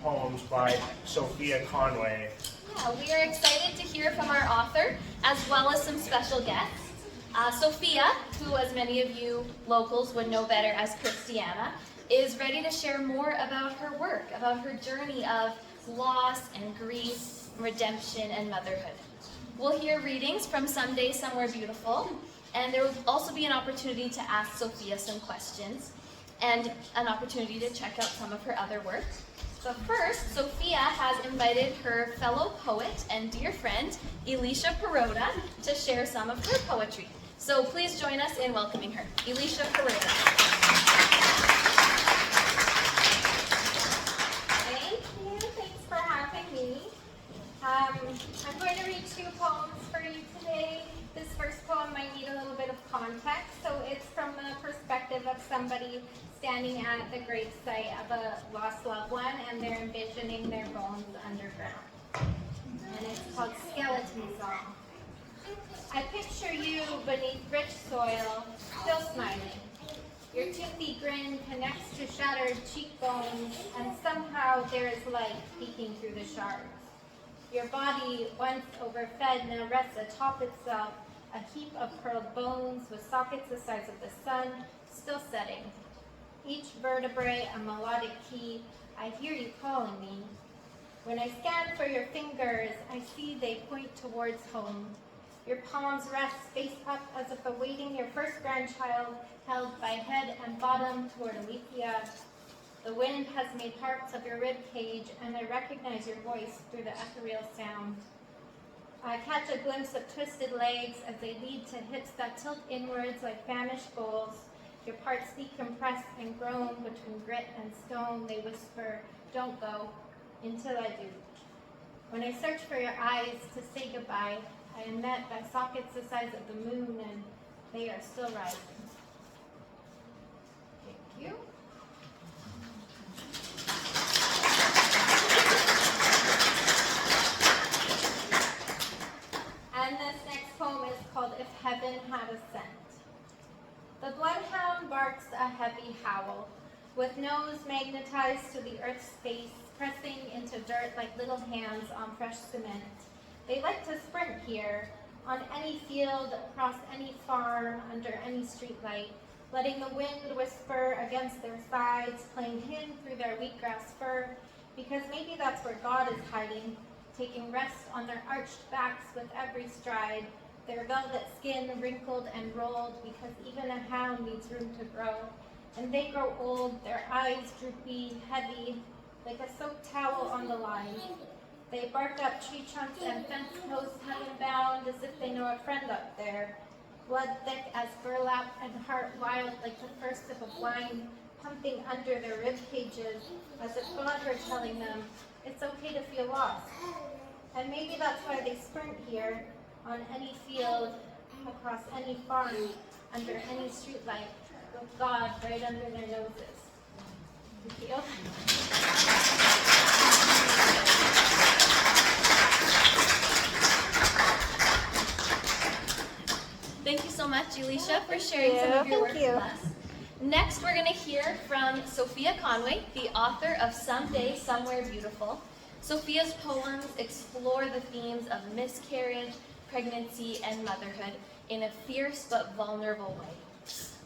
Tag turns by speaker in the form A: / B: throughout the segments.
A: poems by Sophia Conway.
B: Yeah, we are excited to hear from our author, as well as some special guests. Sophia, who as many of you locals would know better as Christiana, is ready to share more about her work, about her journey of loss and grief, redemption and motherhood. We'll hear readings from Someday Somewhere Beautiful, and there will also be an opportunity to ask Sophia some questions and an opportunity to check out some of her other work. But first, Sophia has invited her fellow poet and dear friend, Elisha Perota, to share some of her poetry. So please join us in welcoming her. Elisha Perota.
C: Thank you. Thanks for having me. I'm going to read two poems for you today. This first poem might need a little bit of context, so it's from the perspective of somebody standing at the gravesite of a lost loved one, and they're envisioning their bones underground. And it's called Skeleton Song. I picture you beneath rich soil, still smiling. Your toothy grin connects to shattered cheekbones, and somehow there is light peeking through the shards. Your body, once overfed, now rests atop itself, a heap of curled bones with sockets the size of the sun, still setting. Each vertebrae a melodic key, I hear you calling me. When I scan for your fingers, I see they point towards home. Your palms rest face up as if awaiting your first grandchild, held by head and bottom toward Alethea. The wind has made harps of your rib cage, and I recognize your voice through the ethereal sound. I catch a glimpse of twisted legs as they lead to hips that tilt inwards like famished bulls. Your parts decompress and groan between grit and stone. They whisper, "Don't go," until I do. When I search for your eyes to say goodbye, I am met by sockets the size of the moon, and they are still rising. Thank you. And this next poem is called If Heaven Had a Scent. The bloodhound barks a heavy howl, with nose magnetized to the earth's face, pressing into dirt like little hands on fresh cement. They like to sprint here, on any field, across any farm, under any streetlight, letting the wind whisper against their sides, playing hymn through their wheatgrass fur, because maybe that's where God is hiding, taking rest on their arched backs with every stride, their velvet skin wrinkled and rolled, because even a hound needs room to grow. And they grow old, their eyes droopy, heavy, like a soaked towel on the line. They bark up tree trunks and fence posts, heaven-bound, as if they know a friend up there. Blood thick as burlap and heart wild like the first sip of wine, pumping under their rib cages, as if God were telling them, it's okay to feel lost. And maybe that's why they sprint here, on any field, across any farm, under any streetlight, with God right under their noses. Thank you.
B: Thank you so much, Elisha, for sharing some of your work with us. Next, we're going to hear from Sophia Conway, the author of Someday Somewhere Beautiful. Sophia's poems explore the themes of miscarriage, pregnancy, and motherhood in a fierce but vulnerable way.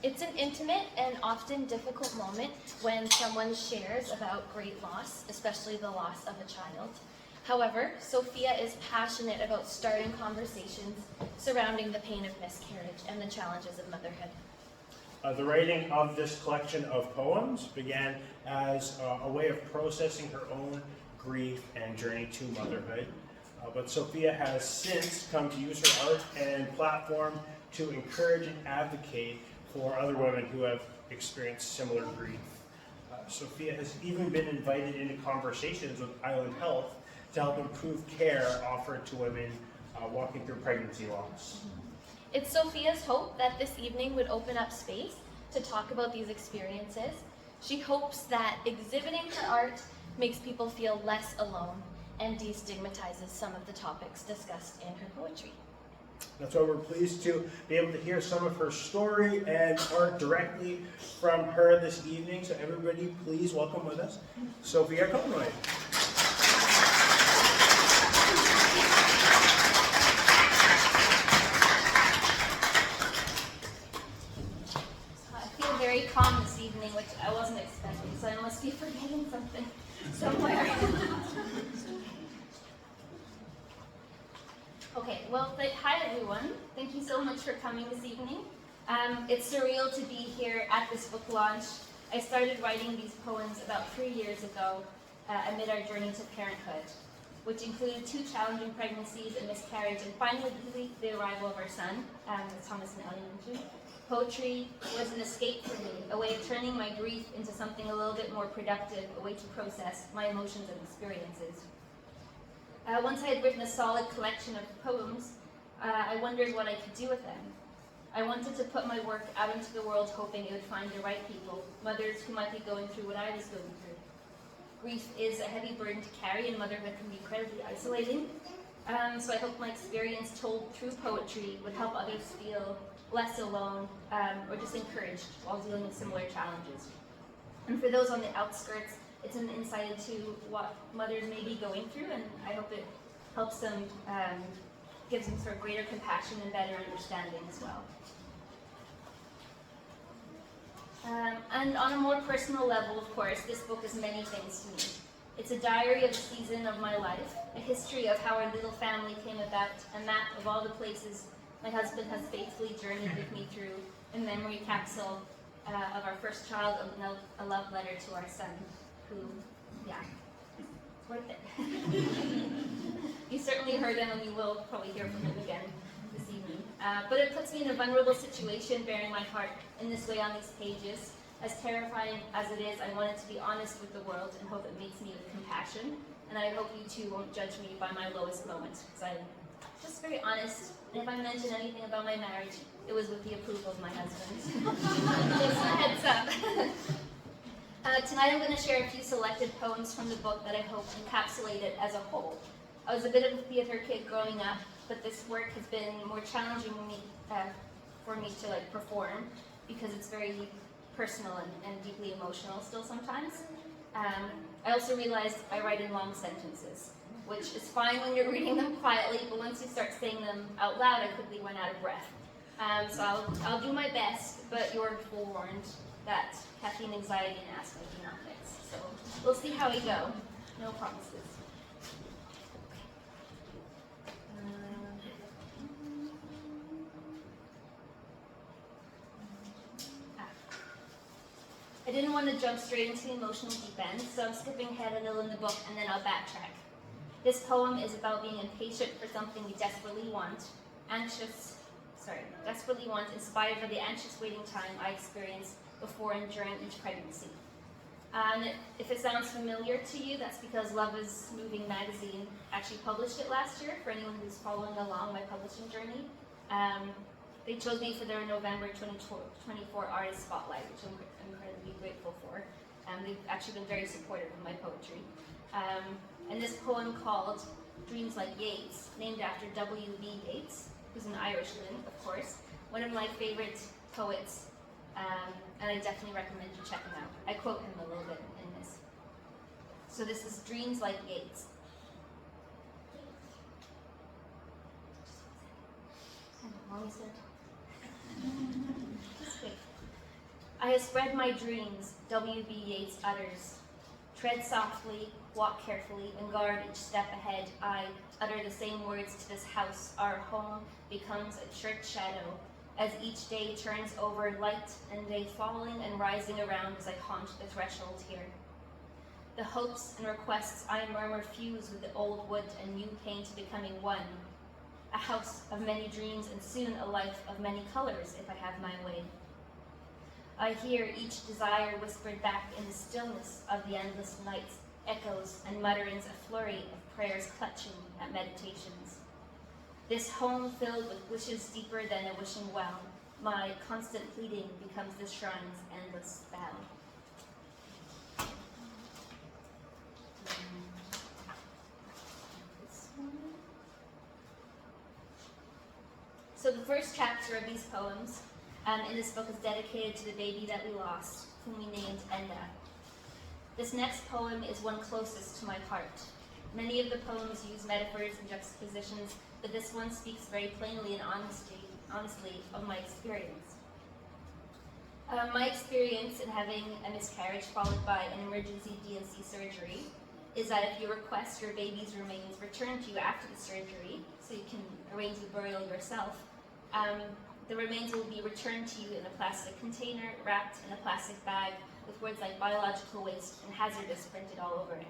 B: It's an intimate and often difficult moment when someone shares about great loss, especially the loss of a child. However, Sophia is passionate about starting conversations surrounding the pain of miscarriage and the challenges of motherhood.
A: The writing of this collection of poems began as a way of processing her own grief and journey to motherhood. But Sophia has since come to use her art and platform to encourage and advocate for other women who have experienced similar grief. Sophia has even been invited into conversations with Island Health to help improve care offered to women walking through pregnancy loss.
B: It's Sophia's hope that this evening would open up space to talk about these experiences. She hopes that exhibiting her art makes people feel less alone and destigmatizes some of the topics discussed in her poetry.
A: That's why we're pleased to be able to hear some of her story and art directly from her this evening. So everybody, please welcome with us Sophia Conway.
B: something somewhere. Okay, well, hi everyone. Thank you so much for coming this evening. It's surreal to be here at this book launch. I started writing these poems about 3 years ago amid our journey to parenthood, which included 2 challenging pregnancies, a miscarriage, and finally the arrival of our son, as Thomas and Ellie mentioned. Poetry was an escape for me, a way of turning my grief into something a little bit more productive, a way to process my emotions and experiences. Once I had written a solid collection of poems, I wondered what I could do with them. I wanted to put my work out into the world hoping it would find the right people, mothers who might be going through what I was going through. Grief is a heavy burden to carry, and motherhood can be incredibly isolating. So I hope my experience told through poetry would help others feel less alone or just encouraged while dealing with similar challenges. And for those on the outskirts, it's an insight into what mothers may be going through, and I hope it helps them, gives them sort of greater compassion and better understanding as well. And on a more personal level, of course, this book is many things to me. It's a diary of a season of my life, a history of how our little family came about, a map of all the places my husband has faithfully journeyed with me through, a memory capsule of our first child, a love letter to our son, who, yeah, it's worth it. You certainly heard him, and you will probably hear from him again this evening. But it puts me in a vulnerable situation, bearing my heart in this way on these pages. As terrifying as it is, I wanted to be honest with the world and hope it meets me with compassion. And I hope you too won't judge me by my lowest moments, because I'm just very honest. And if I mention anything about my marriage, it was with the approval of my husband. Just a heads up. Tonight I'm going to share a few selected poems from the book that I hope encapsulate it as a whole. I was a bit of a theater kid growing up, but this work has been more challenging for me to perform, because it's very personal and deeply emotional still sometimes. I also realized I write in long sentences, which is fine when you're reading them quietly, but once you start saying them out loud, I quickly run out of breath. So I'll do my best, but you're forewarned that caffeine, anxiety, and asthma do not mix. So we'll see how we go. No promises. I didn't want to jump straight into the emotional deep end, so I'm skipping ahead a little in the book and then I'll backtrack. This poem is about being impatient for something we desperately want, inspired by the anxious waiting time I experienced before and during each pregnancy. And if it sounds familiar to you, that's because Love is Moving magazine actually published it last year, for anyone who's following along my publishing journey. They chose me for their November 2024 Artist Spotlight, which I'm incredibly grateful for. They've actually been very supportive of my poetry. And this poem called Dreams Like Yeats, named after W.B. Yeats, who's an Irishman, of course, one of my favorite poets, and I definitely recommend you check him out. I quote him a little bit in this. So this is Dreams Like Yeats. I have spread my dreams, W.B. Yeats utters. Tread softly, walk carefully, and guard each step ahead. I utter the same words to this house. Our home becomes a church shadow, as each day turns over light and day falling and rising around as I haunt the threshold here. The hopes and requests I murmur fuse with the old wood and new paint becoming one. A house of many dreams and soon a life of many colors if I have my way. I hear each desire whispered back in the stillness of the endless nights, echoes and mutterings, a flurry of prayers clutching at meditations. This home filled with wishes deeper than a wishing well, my constant pleading becomes this shrine's endless spell. So the first chapter of these poems in this book is dedicated to the baby that we lost, whom we named Enda. This next poem is one closest to my heart. Many of the poems use metaphors and juxtapositions, but this one speaks very plainly and honestly of my experience. My experience in having a miscarriage followed by an emergency D&C surgery is that if you request your baby's remains returned to you after the surgery, so you can arrange the burial yourself, the remains will be returned to you in a plastic container, wrapped in a plastic bag, with words like biological waste and hazardous printed all over it.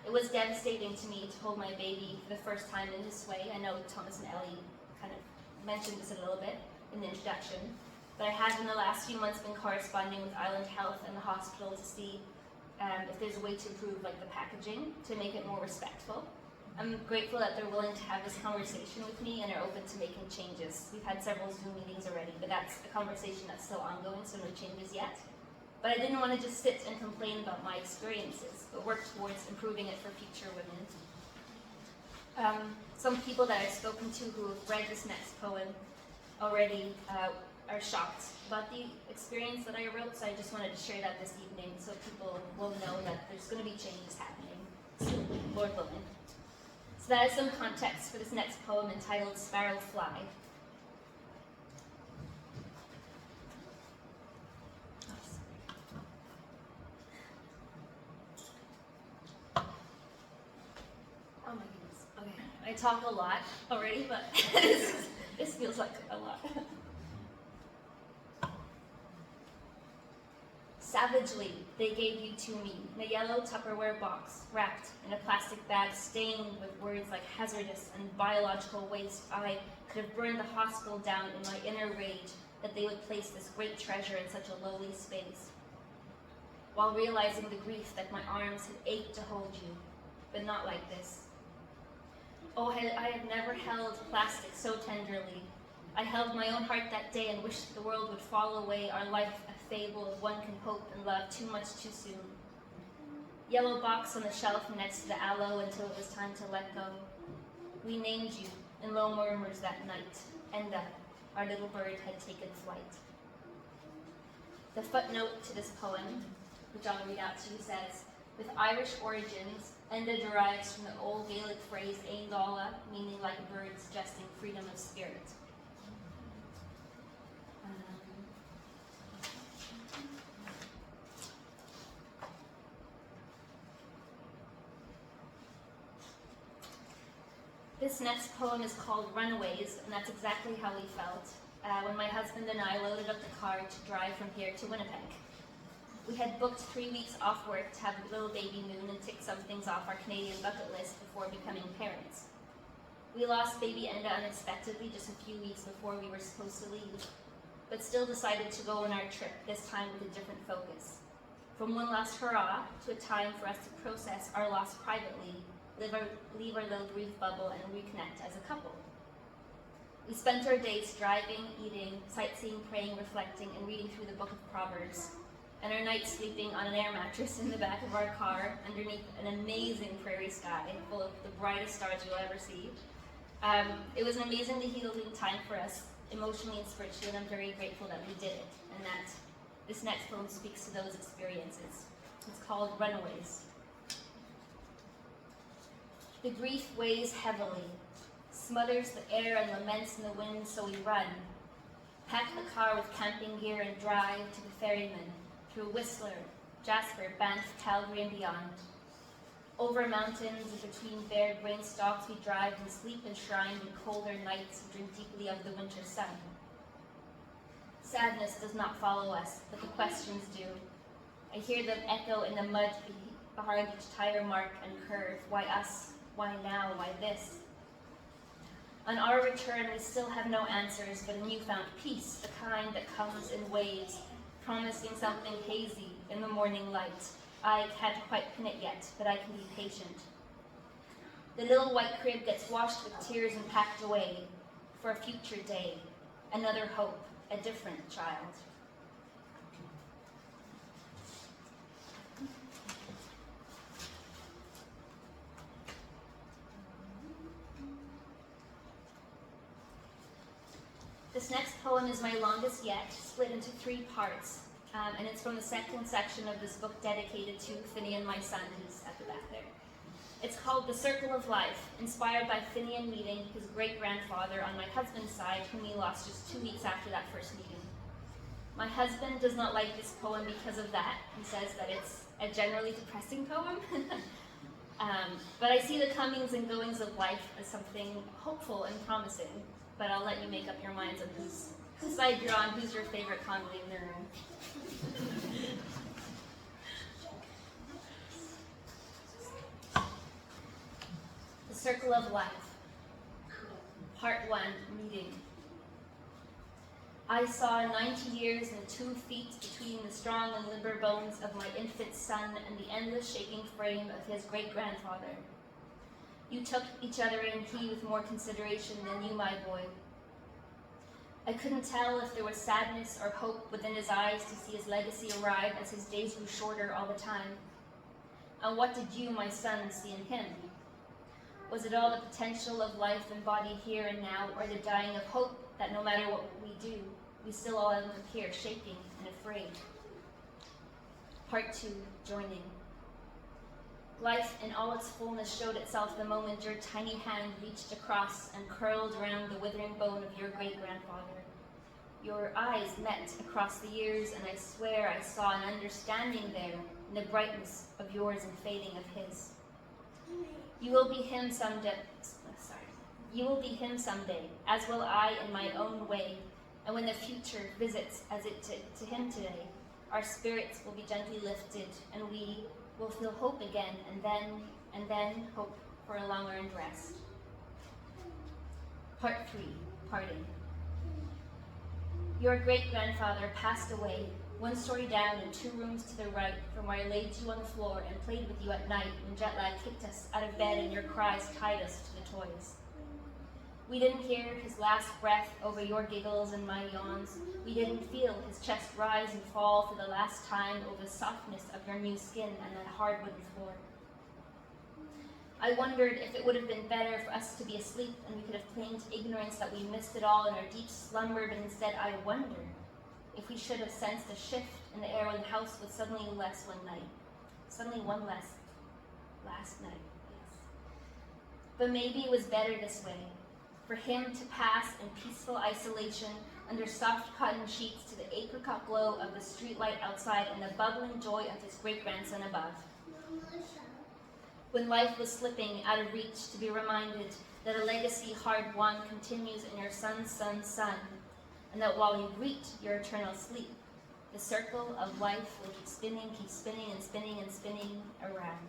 B: It was devastating to me to hold my baby for the first time in this way. I know Thomas and Ellie kind of mentioned this a little bit in the introduction, but I have in the last few months been corresponding with Island Health and the hospital to see if there's a way to improve like the packaging to make it more respectful. I'm grateful that they're willing to have this conversation with me and are open to making changes. We've had several Zoom meetings already, but that's a conversation that's still ongoing, so no changes yet. But I didn't want to just sit and complain about my experiences, but work towards improving it for future women. Some people that I've spoken to who have read this next poem already are shocked about the experience that I wrote, so I just wanted to share that this evening so people will know that there's going to be changes happening soon, Lord willing. So that is some context for this next poem entitled Sparrow Fly. Oh my goodness. Okay. I talk a lot already, but this feels like a lot. Savagely, they gave you to me in a yellow Tupperware box, wrapped in a plastic bag stained with words like hazardous and biological waste. I could have burned the hospital down in my inner rage that they would place this great treasure in such a lowly space. While realizing the grief that my arms had ached to hold you, but not like this. Oh, I had never held plastic so tenderly. I held my own heart that day and wished the world would fall away, our life a fable of one can hope and love too much too soon. Yellow box on the shelf next to the aloe until it was time to let go. We named you in low murmurs that night, and our little bird had taken flight. The footnote to this poem, which I'll read out to you, says, with Irish origins, Enda derives from the old Gaelic phrase Ein Gala, meaning like a bird, suggesting freedom of spirit. This next poem is called Runaways, and that's exactly how we felt when my husband and I loaded up the car to drive from here to Winnipeg. We had booked 3 weeks off work to have a little baby Moon and tick some things off our Canadian bucket list before becoming parents. We lost baby Enda unexpectedly just a few weeks before we were supposed to leave, but still decided to go on our trip, this time with a different focus. From one last hurrah to a time for us to process our loss privately, leave our little grief bubble and reconnect as a couple. We spent our days driving, eating, sightseeing, praying, reflecting, and reading through the book of Proverbs, and our nights sleeping on an air mattress in the back of our car underneath an amazing prairie sky full of the brightest stars you'll ever see. It was an amazingly healing time for us, emotionally and spiritually, and I'm very grateful that we did it, and that this next poem speaks to those experiences. It's called Runaways. The grief weighs heavily, smothers the air and laments in the wind, so we run. Pack the car with camping gear and drive to the ferryman, through Whistler, Jasper, Banff, Calgary, and beyond. Over mountains and between bared grain stalks we drive and sleep enshrined in colder nights and drink deeply of the winter sun. Sadness does not follow us, but the questions do. I hear them echo in the mud behind each tire mark and curve. Why us? Why now? Why this? On our return, we still have no answers, but a newfound peace, the kind that comes in waves, promising something hazy in the morning light. I can't quite pin it yet, but I can be patient. The little white crib gets washed with tears and packed away for a future day, another hope, a different child. This next poem is my longest yet, split into 3 parts, and it's from the second section of this book dedicated to Finian, my son, who's at the back there. It's called The Circle of Life, inspired by Finian meeting his great-grandfather on my husband's side, whom he lost just 2 weeks after that first meeting. My husband does not like this poem because of that. He says that it's a generally depressing poem. But I see the comings and goings of life as something hopeful and promising. But I'll let you make up your minds on whose side you're on, who's your favorite Conway in the room. The Circle of Life. Part 1, Meeting. I saw 90 years and 2 feet between the strong and limber bones of my infant son and the endless shaking frame of his great-grandfather. You took each other in, he with more consideration than you, my boy. I couldn't tell if there was sadness or hope within his eyes to see his legacy arrive as his days grew shorter all the time. And what did you, my son, see in him? Was it all the potential of life embodied here and now, or the dying of hope that no matter what we do, we still all end up here shaking and afraid? Part 2, Joining. Life in all its fullness showed itself the moment your tiny hand reached across and curled around the withering bone of your great-grandfather. Your eyes met across the years, and I swear I saw an understanding there in the brightness of yours and fading of his. You will be him someday, as will I in my own way, and when the future visits as it did to him today, our spirits will be gently lifted, and we will feel hope again, and then hope for a long-earned rest. Part 3, Parting. Your great-grandfather passed away, 1 story down and 2 rooms to the right from where I laid you on the floor and played with you at night when jet lag kicked us out of bed and your cries tied us to the toys. We didn't hear his last breath over your giggles and my yawns. We didn't feel his chest rise and fall for the last time over the softness of your new skin and that hard wooden floor. I wondered if it would have been better for us to be asleep and we could have claimed ignorance that we missed it all in our deep slumber, but instead I wondered if we should have sensed a shift in the air when the house was suddenly less one night. Suddenly one less. Last night, yes. But maybe it was better this way, for him to pass in peaceful isolation under soft cotton sheets to the apricot glow of the streetlight outside and the bubbling joy of his great-grandson above. When life was slipping out of reach, to be reminded that a legacy hard-won continues in your son's son's son, and that while you reach your eternal sleep, the circle of life will keep spinning and spinning and spinning around.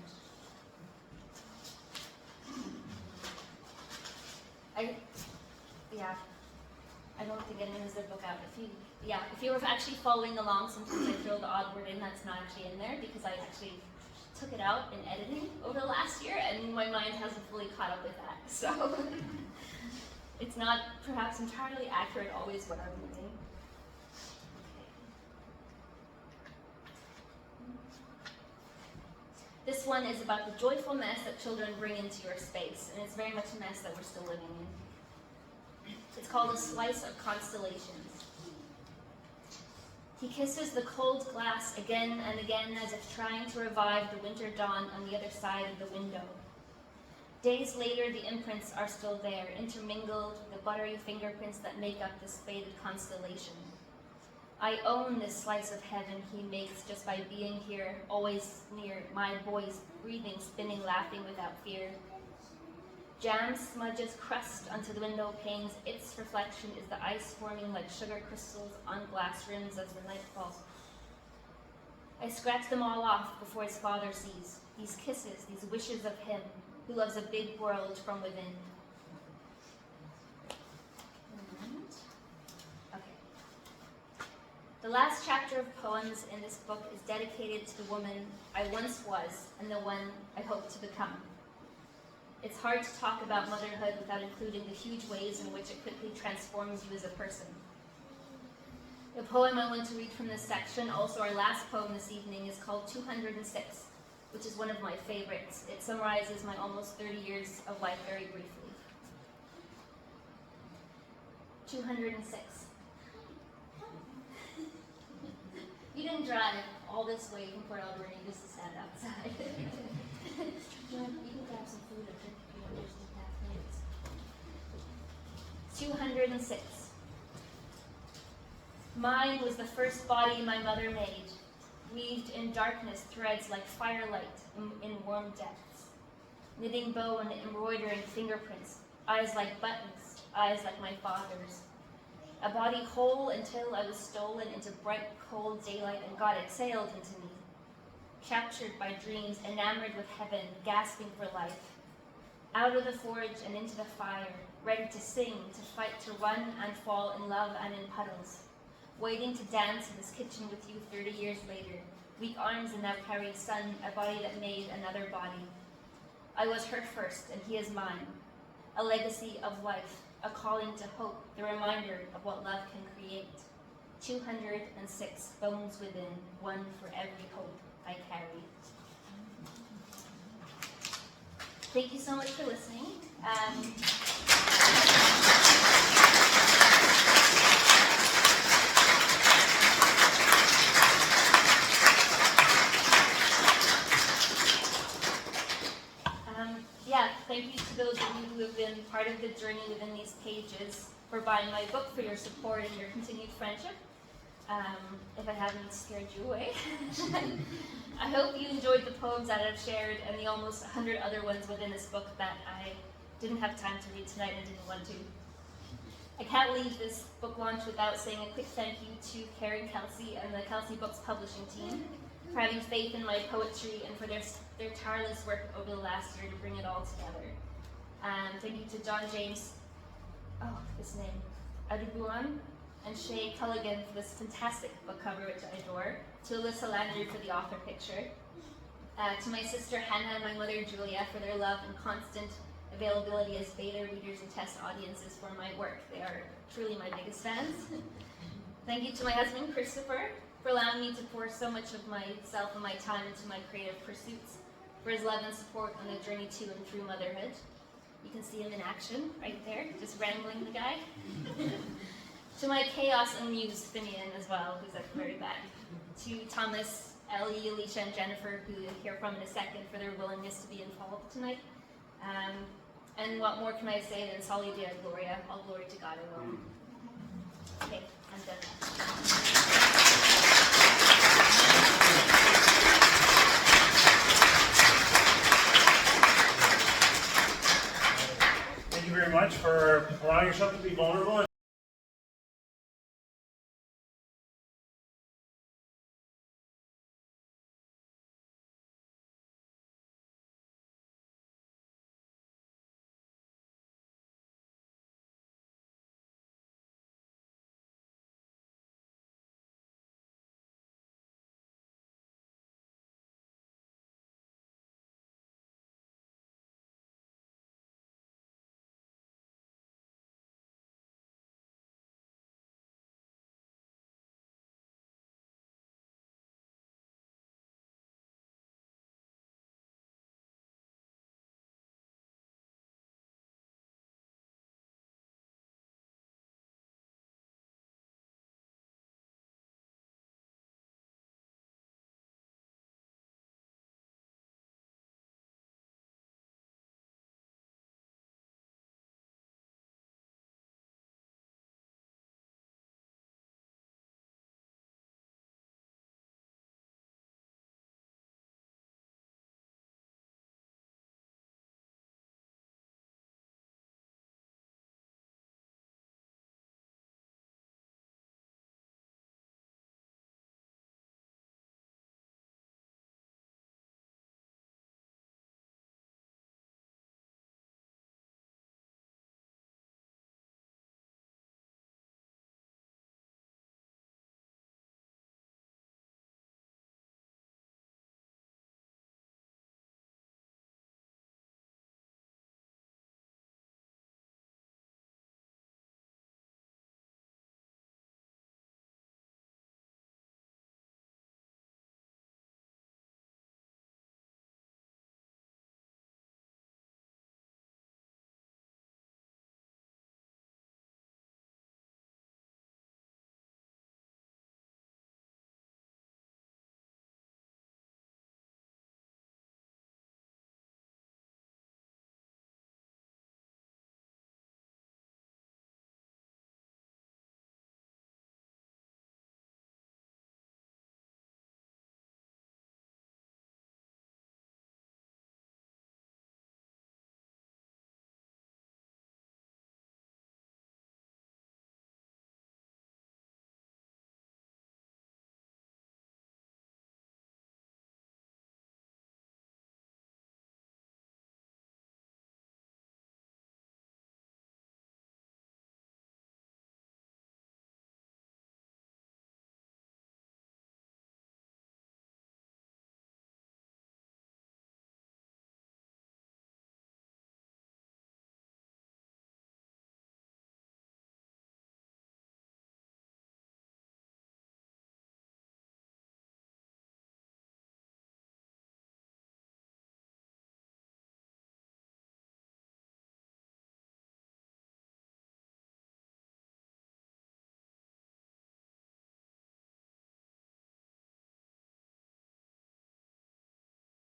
B: I don't think anyone has their book out. If you were actually following along, sometimes I throw the odd word in that's not actually in there because I actually took it out in editing over the last year and my mind hasn't fully caught up with that. So it's not perhaps entirely accurate always what I'm reading. This one is about the joyful mess that children bring into your space, and it's very much a mess that we're still living in. It's called A Slice of Constellations. He kisses the cold glass again and again as if trying to revive the winter dawn on the other side of the window. Days later, the imprints are still there, intermingled with the buttery fingerprints that make up this faded constellation. I own this slice of heaven he makes just by being here, always near, my boys, breathing, spinning, laughing without fear. Jam smudges crust onto the window panes. Its reflection is the ice forming like sugar crystals on glass rims as the night falls. I scratch them all off before his father sees. These kisses, these wishes of him, who loves a big world from within. The last chapter of poems in this book is dedicated to the woman I once was and the one I hope to become. It's hard to talk about motherhood without including the huge ways in which it quickly transforms you as a person. The poem I want to read from this section, also our last poem this evening, is called 206, which is one of my favorites. It summarizes my almost 30 years of life very briefly. 206. You didn't drive all this way from Port Alberta just to stand outside. You can grab some food or drink if you want just 206. Mine was the first body my mother made, weaved in darkness threads like firelight in warm depths. Knitting bow and embroidering fingerprints, eyes like buttons, eyes like my father's. A body whole until I was stolen into bright, cold daylight and God exhaled into me. Captured by dreams, enamored with heaven, gasping for life. Out of the forge and into the fire, ready to sing, to fight, to run and fall in love and in puddles. Waiting to dance in this kitchen with you 30 years later. Weak arms and now carrying son, a body that made another body. I was her first, and he is mine. A legacy of life, a calling to hope, the reminder of what love can create. 206 bones within, one for every hope I carry. Thank you so much for listening. Thank you to those of you who have been part of the journey within these pages, for buying my book, for your support and your continued friendship. If I haven't scared you away. I hope you enjoyed the poems that I've shared and the almost 100 other ones within this book that I didn't have time to read tonight and didn't want to. I can't leave this book launch without saying a quick thank you to Karen Kelsey and the Kelsey Books publishing team for having faith in my poetry and for their tireless work over the last year to bring it all together. Thank you to John James, his name, Adubuan, and Shay Culligan for this fantastic book cover, which I adore, to Alyssa Landry for the author picture, to my sister Hannah and my mother Julia for their love and constant availability as beta readers and test audiences for my work. They are truly my biggest fans. Thank you to my husband Christopher for allowing me to pour so much of myself and my time into my creative pursuits, for his love and support on the journey to and through motherhood. You can see him in action right there, just wrangling the guy. To my chaos and muse, Finian, as well, who's at the very back. To Thomas, Ellie, Alicia, and Jennifer, who you'll hear from in a second, for their willingness to be involved tonight. And what more can I say than Soli Deo Gloria, all glory to God alone. Okay, I'm done now.
A: Thank you very much for allowing yourself to be vulnerable.